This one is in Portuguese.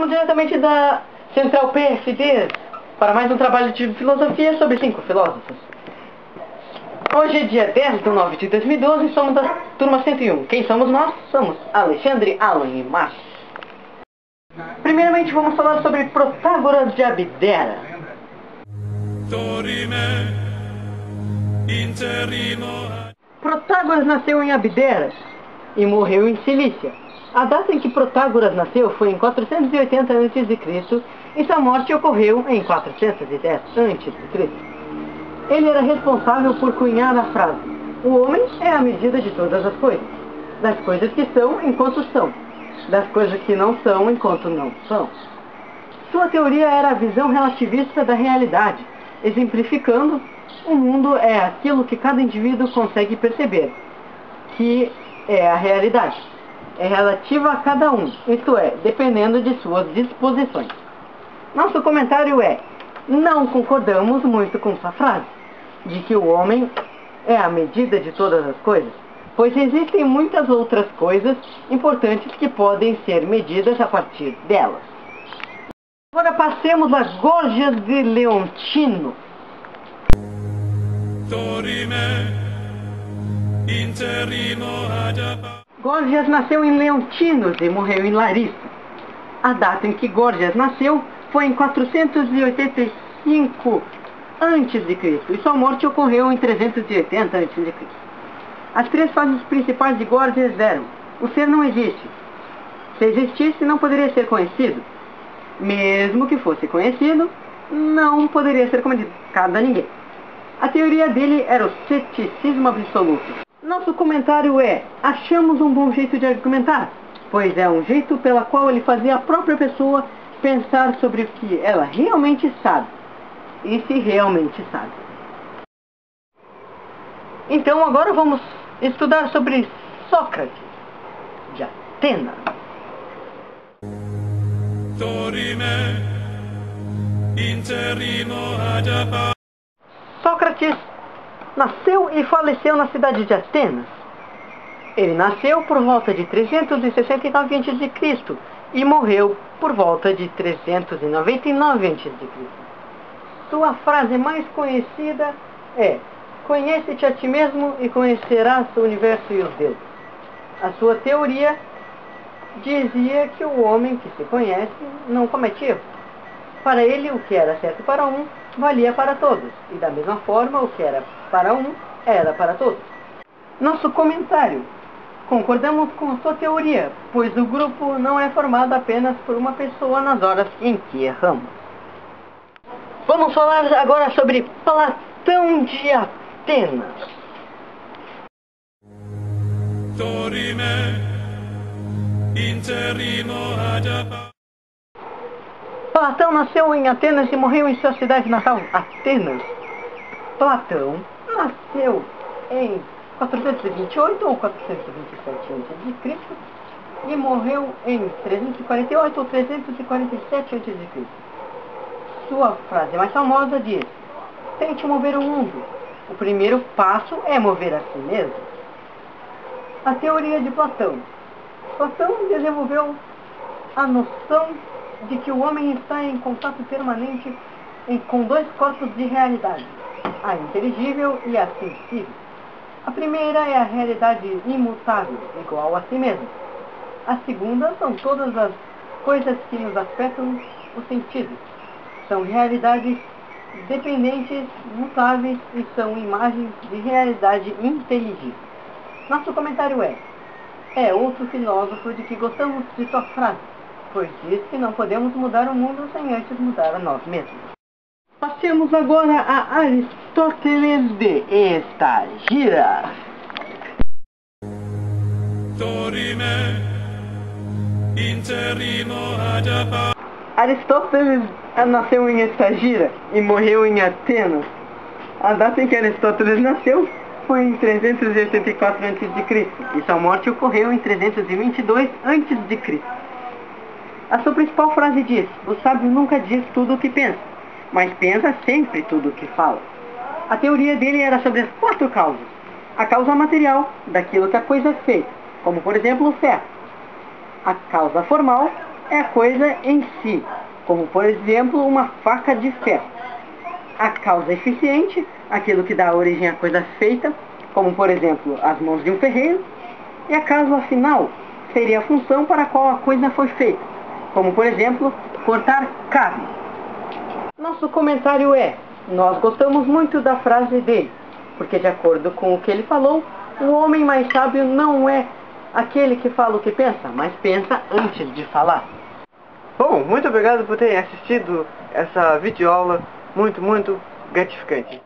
Estamos diretamente da Central PSD para mais um trabalho de filosofia sobre 5 filósofos. Hoje é dia 10 de 9 de 2012 e somos da turma 101. Quem somos nós? Somos Alexandre, Alan e Márcio. Primeiramente vamos falar sobre Protágoras de Abdera. Protágoras nasceu em Abdera e morreu em Cilícia. A data em que Protágoras nasceu foi em 480 a.C. e sua morte ocorreu em 410 a.C. Ele era responsável por cunhar a frase: o homem é a medida de todas as coisas, das coisas que são enquanto são, das coisas que não são enquanto não são. Sua teoria era a visão relativista da realidade, exemplificando: o mundo é aquilo que cada indivíduo consegue perceber, que é a realidade. É relativa a cada um, isto é, dependendo de suas disposições. Nosso comentário é: não concordamos muito com sua frase, de que o homem é a medida de todas as coisas, pois existem muitas outras coisas importantes que podem ser medidas a partir delas. Agora passemos a Gorgias de Leontino. Gorgias nasceu em Leontinos e morreu em Larissa. A data em que Gorgias nasceu foi em 485 a.C. e sua morte ocorreu em 380 a.C. As 3 fases principais de Gorgias eram: o ser não existe. Se existisse, não poderia ser conhecido. Mesmo que fosse conhecido, não poderia ser comunicado a ninguém. A teoria dele era o ceticismo absoluto. Nosso comentário é: achamos um bom jeito de argumentar, pois é um jeito pela qual ele fazia a própria pessoa pensar sobre o que ela realmente sabe, e se realmente sabe. Então agora vamos estudar sobre Sócrates, de Atenas. Sócrates nasceu e faleceu na cidade de Atenas. Ele nasceu por volta de 369 a.C. e morreu por volta de 399 a.C. Sua frase mais conhecida é: conhece-te a ti mesmo e conhecerás o universo e os deuses. A sua teoria dizia que o homem que se conhece não comete erro. Para ele, o que era certo para um valia para todos, e da mesma forma o que era para um era para todos. Nosso comentário: concordamos com a sua teoria, pois o grupo não é formado apenas por uma pessoa nas horas em que erramos. Vamos falar agora sobre Platão de Atenas. Platão nasceu em Atenas e morreu em sua cidade natal, Atenas. Platão nasceu em 428 ou 427 a.C. e morreu em 348 ou 347 a.C. Sua frase mais famosa diz: tente mover o mundo. O primeiro passo é mover a si mesmo. A teoria de Platão. Platão desenvolveu a noção de que o homem está em contato permanente com 2 corpos de realidade, a inteligível e a sensível. A primeira é a realidade imutável, igual a si mesmo. A segunda são todas as coisas que nos afetam os sentidos. São realidades dependentes, mutáveis e são imagens de realidade inteligível. Nosso comentário é outro filósofo de que gostamos de sua frase, pois diz que não podemos mudar o mundo sem antes mudar a nós mesmos. Passemos agora a Aristóteles de Estagira. Aristóteles nasceu em Estagira e morreu em Atenas. A data em que Aristóteles nasceu foi em 384 a.C. e sua morte ocorreu em 322 a.C. A sua principal frase diz: o sábio nunca diz tudo o que pensa, mas pensa sempre tudo o que fala. A teoria dele era sobre as 4 causas. A causa material, daquilo que a coisa é feita, como por exemplo o ferro. A causa formal, é a coisa em si, como por exemplo uma faca de ferro. A causa eficiente, aquilo que dá origem à coisa feita, como por exemplo as mãos de um ferreiro. E a causa final seria a função para a qual a coisa foi feita, como por exemplo cortar carne. Nosso comentário é: nós gostamos muito da frase dele, porque de acordo com o que ele falou, o homem mais sábio não é aquele que fala o que pensa, mas pensa antes de falar. Bom, muito obrigado por terem assistido essa videoaula muito gratificante.